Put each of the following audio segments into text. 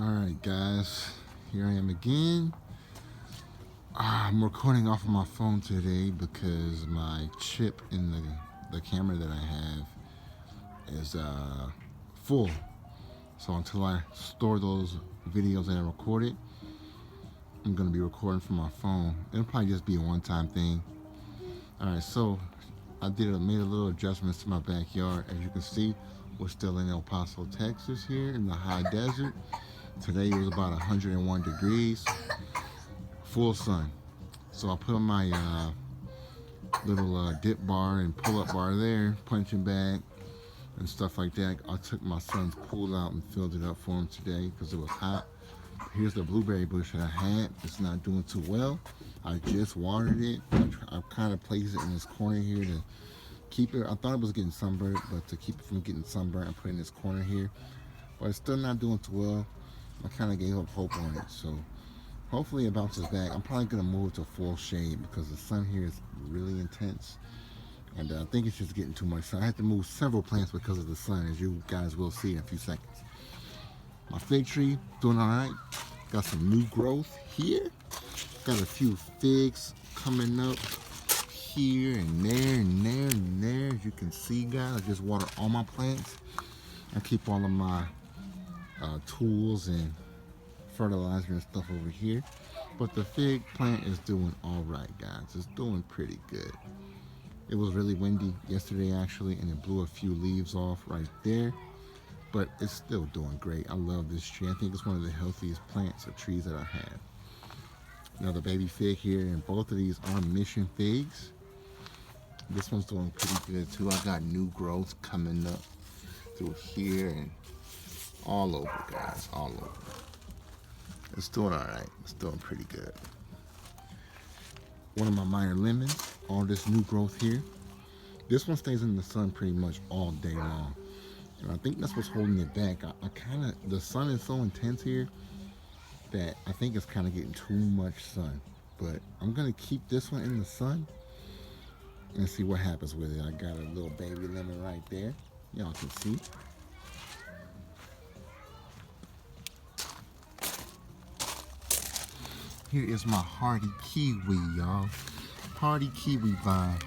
Alright guys, here I am again. I'm recording off of my phone today because my chip in the camera that I have is full. So until I store those videos that I recorded, I'm going to be recording from my phone. It'll probably just be a one-time thing. Alright, so I made a little adjustments to my backyard. As you can see, we're still in El Paso, Texas here in the high desert. Today it was about 101 degrees, full sun. So I put on my little dip bar and pull-up bar there, punching bag and stuff like that. I took my son's pool out and filled it up for him today because it was hot. Here's the blueberry bush that I had. It's not doing too well. I just watered it. I kind of placed it in this corner here to keep it. I thought it was getting sunburned, but to keep it from getting sunburned, I put it in this corner here. But it's still not doing too well. I kind of gave up hope on it, so hopefully it bounces back. I'm probably going to move to full shade because the sun here is really intense, and I think it's just getting too much sun. I have to move several plants because of the sun, as you guys will see in a few seconds. My fig tree doing all right. Got some new growth here. Got a few figs coming up here and there and there and there. As you can see, guys, I just water all my plants. I keep all of my tools and fertilizer and stuff over here, but the fig plant is doing all right, guys. It's doing pretty good. It was really windy yesterday actually, and it blew a few leaves off right there, but it's still doing great. I love this tree. I think it's one of the healthiest plants or trees that I have. Another baby fig here, and both of these are mission figs. This one's doing pretty good too. I got new growth coming up through here and all over, guys, all over. It's doing all right. It's doing pretty good. One of my minor lemons, all this new growth here. This one stays in the sun pretty much all day long, and I think that's what's holding it back. The sun is so intense here that I think it's kind of getting too much sun, but I'm gonna keep this one in the sun and see what happens with it. I got a little baby lemon right there, y'all can see. Here is my hardy kiwi, y'all. Hardy kiwi vine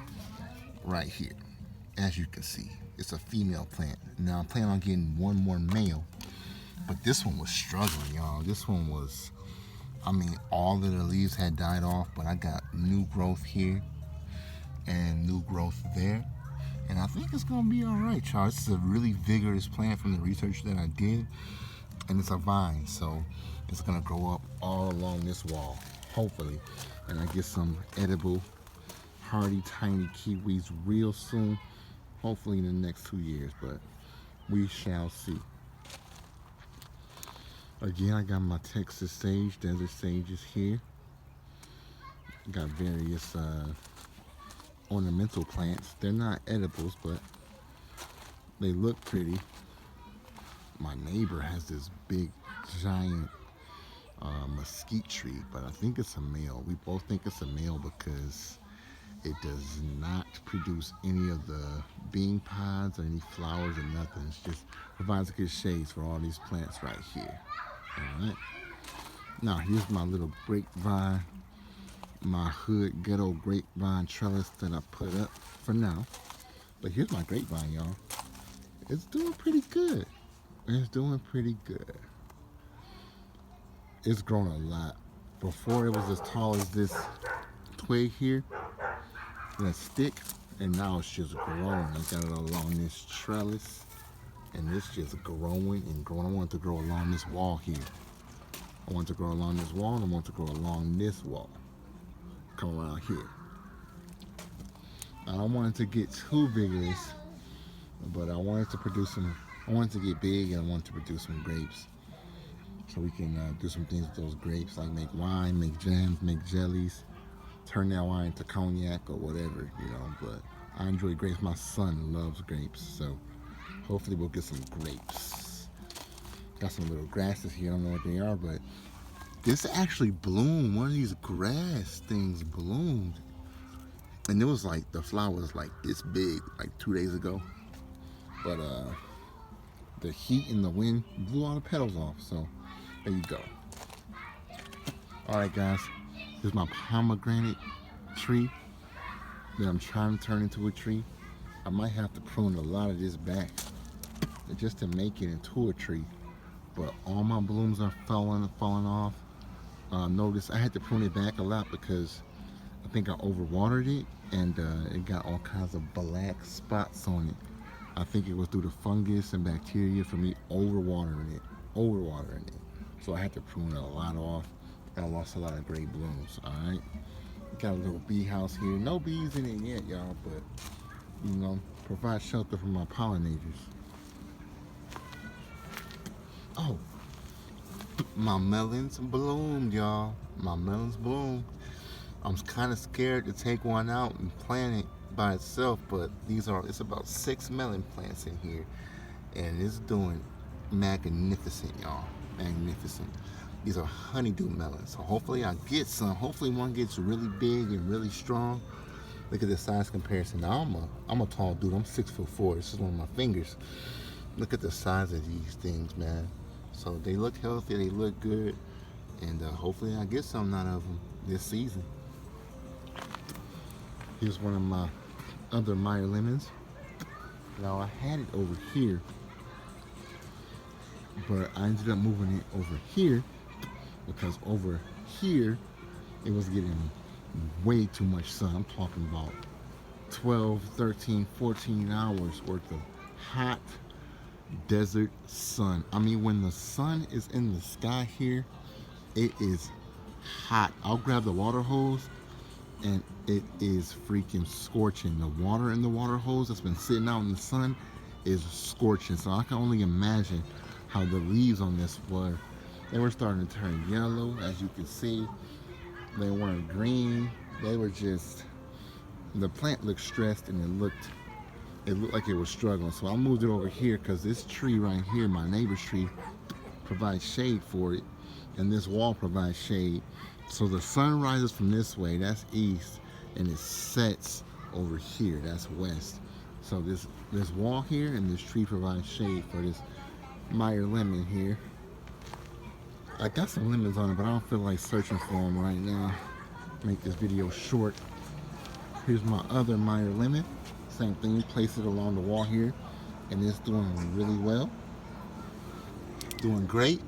right here. As you can see, it's a female plant. Now I'm planning on getting one more male, but this one was struggling, y'all. This one was, all of the leaves had died off, but I got new growth here and new growth there. And I think it's gonna be all right, y'all. This is a really vigorous plant from the research that I did, and it's a vine, so it's gonna grow up all along this wall, hopefully, and I get some edible, hardy, tiny kiwis real soon, hopefully in the next 2 years, but we shall see. Again, I got my Texas sage, desert sages here. Got various ornamental plants. They're not edibles, but they look pretty. My neighbor has this big, giant mesquite tree, but I think it's a male. We both think it's a male because it does not produce any of the bean pods or any flowers or nothing. It just provides good shades for all these plants right here. All right. Now here's my little grapevine, my hood ghetto grapevine trellis that I put up for now. But here's my grapevine, y'all. It's doing pretty good. It's doing pretty good. It's grown a lot. Before it was as tall as this twig here, that stick, and now it's just growing. I got it along this trellis, and it's just growing and growing. I want it to grow along this wall here. I want it to grow along this wall, and I want it to grow along this wall. Come around here. I don't want it to get too vigorous, but I want it to produce some. I want it to get big, and I want it to produce some grapes. So we can do some things with those grapes, like make wine, make jams, make jellies, turn that wine into cognac or whatever, but I enjoy grapes. My son loves grapes, so hopefully we'll get some grapes. Got some little grasses here, I don't know what they are, but this actually bloomed. One of these grass things bloomed, and it was like, the flower was like this big, like 2 days ago, but the heat and the wind blew all the petals off, so There you go. All right, guys. This is my pomegranate tree that I'm trying to turn into a tree. I might have to prune a lot of this back just to make it into a tree. But all my blooms are falling off. Notice I had to prune it back a lot because I think I overwatered it and it got all kinds of black spots on it. I think it was due to fungus and bacteria from me overwatering it. So I had to prune a lot off. I lost a lot of great blooms. All right. Got a little bee house here. No bees in it yet, y'all, but you know, provide shelter for my pollinators. Oh, my melons bloomed, y'all. My melons bloomed. I'm kind of scared to take one out and plant it by itself, but it's about 6 melon plants in here, and it's doing magnificent, y'all. Magnificent. These are honeydew melons, so hopefully I get some. Hopefully one gets really big and really strong. Look at the size comparison. Now I'm a tall dude. I'm 6'4". This is one of my fingers. Look at the size of these things, man. So they look healthy, they look good, and hopefully I get something out of them this season. Here's one of my other Meyer lemons. Now I had it over here, but I ended up moving it over here because over here it was getting way too much sun. I'm talking about 12, 13, 14 hours worth of hot desert sun. I mean, when the sun is in the sky here, it is hot. I'll grab the water hose and it is freaking scorching. The water in the water hose that's been sitting out in the sun is scorching. So I can only imagine how the leaves on this were. They were starting to turn yellow, as you can see. They weren't green. They were just, the plant looked stressed and it looked like it was struggling. So I moved it over here because this tree right here, my neighbor's tree, provides shade for it, and this wall provides shade. So the sun rises from this way, that's east, and it sets over here, that's west. So this wall here and this tree provides shade for this Meyer lemon here. I got some lemons on it, but I don't feel like searching for them right now. Make this video short. Here's my other Meyer lemon. Same thing, place it along the wall here, and it's doing really well. Doing great.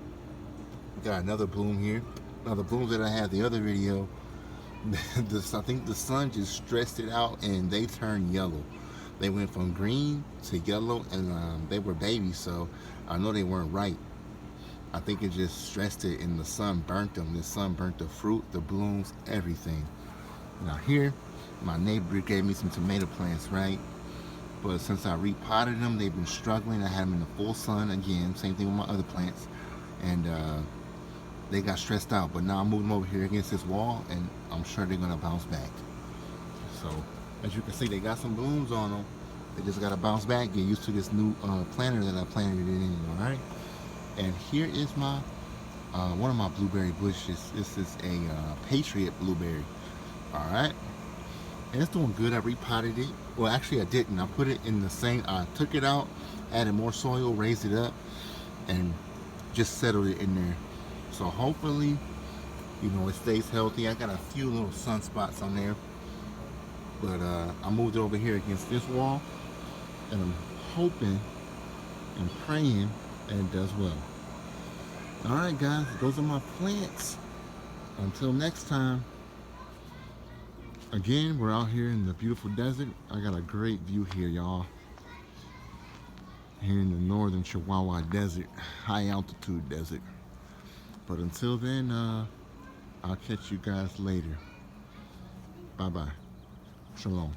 Got another bloom here. Now the blooms that I had the other video, I think the sun just stressed it out and they turned yellow. They went from green to yellow, and they were babies, so I know they weren't ripe. I think it just stressed it and the sun burnt them. The sun burnt the fruit, the blooms, everything. Now here, my neighbor gave me some tomato plants, right? But since I repotted them, they've been struggling. I had them in the full sun again. Same thing with my other plants. And they got stressed out. But now I'm moving them over here against this wall, and I'm sure they're gonna bounce back. So as you can see, they got some blooms on them. They just gotta bounce back, get used to this new planter that I planted it in, all right? And here is my one of my blueberry bushes. This is a Patriot blueberry, all right? And it's doing good. I repotted it. Well, actually I didn't. I put it in the same, I took it out, added more soil, raised it up, and just settled it in there. So hopefully, you know, it stays healthy. I got a few little sunspots on there, but I moved it over here against this wall, and I'm hoping and praying that it does well. All right, guys, those are my plants. Until next time. Again, we're out here in the beautiful desert. I got a great view here, y'all. Here in the northern Chihuahua desert, high altitude desert. But until then, I'll catch you guys later. Bye-bye. Shalom.